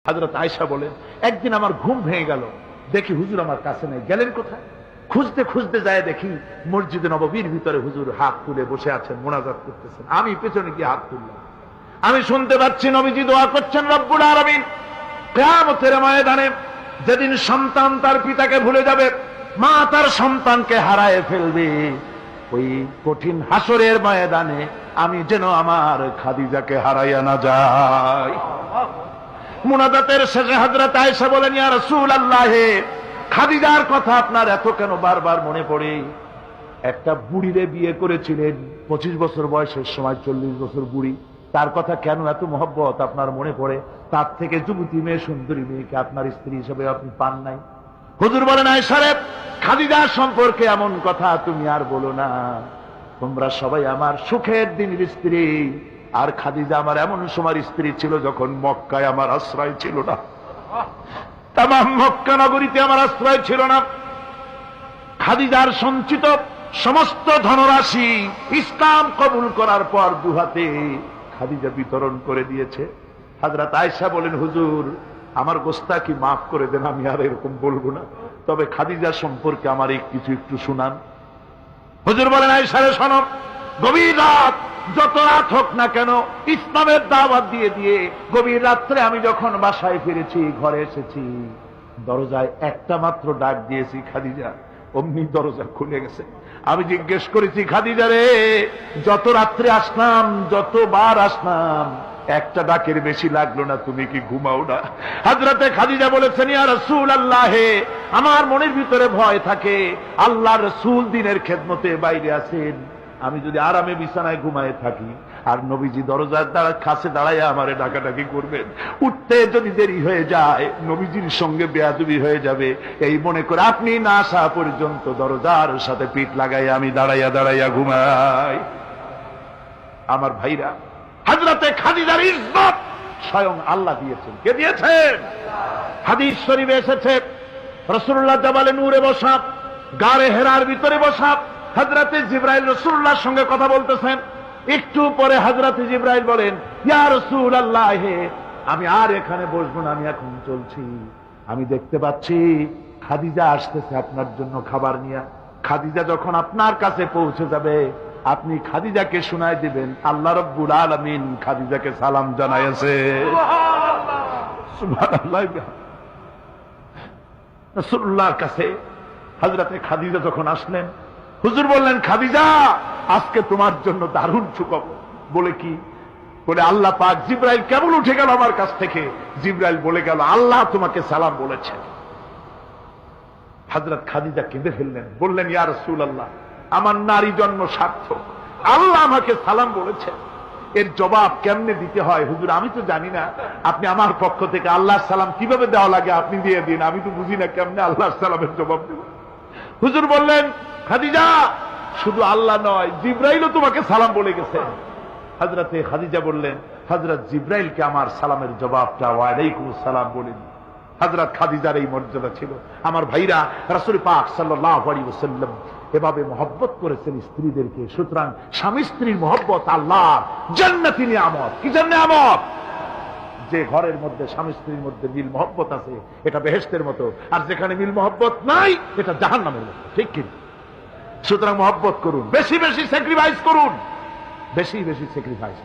হযরত আয়েশা বলেন, একদিন আমার ঘুম ভেঙে গেল, দেখি হুজুর আমার কাছে নেই। গেলেন কোথায়? খুঁজতে খুঁজতে যায় দেখি মসজিদে নববীর ভিতরে হুজুর হাত তুলে বসে আছেন, মোনাজাত করতেছেন। আমি পেছনে গিয়ে হাত তুললাম, আমি শুনতে পাচ্ছি নবীজি দোয়া করছেন রব্বুল আলামিন কিয়ামতের ময়দানে যেদিন সন্তান তার পিতাকে ভুলে যাবে, মা তার সন্তানকে হারায় ফেলবে, ওই কঠিন হাসরের ময়দানে আমি যেন আমার খাদিজাকে হারাইয়া না যাই। মুনাজাতের শেষে হযরত আয়েশা বলেন, ইয়া রাসূলুল্লাহ, খাদিজার কথা আপনার এত কেন বারবার মনে পড়ে? একটা বুড়িরে বিয়ে করেছিলেন 25 বছর বয়সের সময়, 40 বছর বুড়ি, তার কথা কেন এত মহব্বত আপনার মনে পড়ে? তার থেকে যুবতী মেয়ে, সুন্দরী মেয়েকে আপনার স্ত্রী হিসেবে আপনি পান নাই? হুজুর বলেন, আয়েশা রে, খাদিজার সম্পর্কে এমন কথা তুমি আর বলো না। তোমরা সবাই আমার সুখের দিনের স্ত্রী, আর খাদিজা আমার এমন সময় স্ত্রী ছিল যখন মক্কায় আমার আশ্রয় ছিল না, তামাম মক্কা নগরীতে আমার আশ্রয় ছিল না। খাদিজার সঞ্চিত সমস্ত ধনরাশি ইসলাম কবুল করার পর দুহাতে খাদিজা বিতরণ করে দিয়েছে। হযরত আয়েশা বলেন, হুজুর আমার গোস্তাকি মাফ করে দেন, আমি আর এরকম বলবো না, তবে খাদিজা সম্পর্কে আমার কিছু একটু শুনান। হুজুর বলেন, আয়েশা রে শোনো, গভীর রাত, যত রাত হোক না কেন, ইসলামের দাওয়াত দিয়ে দিয়ে গভীর রাত্রে আমি যখন বাসায় ফিরেছি, ঘরে এসেছি, দরজায় একটা মাত্র ডাক দিয়েছি, খাদিজা, অমনি দরজা খুলে গেছে। আমি জিজ্ঞেস করেছি, খাদিজা রে, যত রাত্রে আসলাম, যতবার আসলাম, একটা ডাকের বেশি লাগলো না, তুমি কি ঘুমাও না? হযরতে খাদিজা বলেছেন, ইয়া রাসূলুল্লাহ, আমার মনের ভিতরে ভয় থাকে, আল্লাহর রাসূল দ্বীনের খেদমতে বাইরে আছেন, আমি যদি আরামে বিছানায় ঘুমায় থাকি আর নবীজি দরজার কাছে দাঁড়াইয়া আমারে ডাকাডাকি করবেন, উঠতে যদি দেরি হয়ে যায় নবীজির সঙ্গে বেয়াদবি হয়ে যাবে, এই মনে করে আপনি না আসা পর্যন্ত দরজার সাথে পিঠ লাগাইয়া আমি দাঁড়াইয়া দাঁড়াইয়া ঘুমাই। আমার ভাইরা, হযরতে খাদিজার ইজ্জত স্বয়ং আল্লাহ দিয়েছেন। কে দিয়েছেন? হাদিস শরীফে এসেছে, রাসূলুল্লাহ জাবালে নূরে বসা, গারে হেরার ভিতরে বসা, হযরতে জিবরাইল রাসূলুল্লাহর সঙ্গে কথা বলতেছেন। একটু পরে হযরতে জিবরাইল বলেন, ইয়া রাসূলুল্লাহ, আমি আর এখানে বসবো না, আমি এখন চলছি। আমি দেখতে পাচ্ছি খাদিজা আসতেছে আপনার জন্য খাবার নিয়ে। খাদিজা যখন আপনার কাছে পৌঁছে যাবে, আপনি খাদিজাকে শোনায় দিবেন আল্লাহ রাব্বুল আলামিন খাদিজাকে সালাম জানাইছে। সুবহানাল্লাহ। রাসূলুল্লাহর কাছে হযরতে খাদিজা যখন আসলেন, হুজুর বললেন, খাদিজা, আজকে তোমার জন্য দারুণ সুখবর। বলে কি? বলে আল্লাহ পাক, জিবরাইল কেবল উঠে গেল আমার কাছ থেকে, জিবরাইল বলে গেল আল্লাহ তোমাকে সালাম বলেছেন। হযরত খাদিজা কেঁদে ফেললেন, বললেন, ইয়া রাসূলুল্লাহ, আমার নারী জন্ম সার্থক, আল্লাহ আমাকে সালাম বলেছেন, এর জবাব কেমনে দিতে হয় হুজুর আমি তো জানি না, আপনি আমার পক্ষ থেকে আল্লাহর সালাম কিভাবে দেওয়া লাগে আপনি দিয়ে দিন, আমি তো বুঝি না কেমনে আল্লাহর সালামের জবাব দেব। হুজুর বললেন, খাদিজা, শুধু আল্লাহ নয়, জিবরাইলও তোমাকে সালাম বলে গেছে। হযরতে খাদিজা বললেন, হযরত জিবরাইলকে আমার সালামের জবাবটা ওয়ালাইকুম আসসালাম বলেন। হযরত খাদিজার এই মর্যাদা ছিল। আমার ভাইরা, রাসূল পাক সাল্লাল্লাহু আলাইহি ওয়াসাল্লাম এভাবে মহব্বত করেছেন স্ত্রীদেরকে। সুতরাং স্বামী স্ত্রীর মহব্বত আল্লাহর জান্নাতি নিয়ামত। কি নিয়ামত? যে ঘরের মধ্যে স্বামী স্ত্রীর মধ্যে মিল মহব্বত আছে, এটা বেহেশতের মতো, আর যেখানে মিল মহব্বত নাই, এটা জাহান্নামের মতো। ঠিক কি? সুতরাং মহব্বত করুন, বেশি বেশি স্যাক্রিফাইস করুন, বেশি বেশি স্যাক্রিফাইস।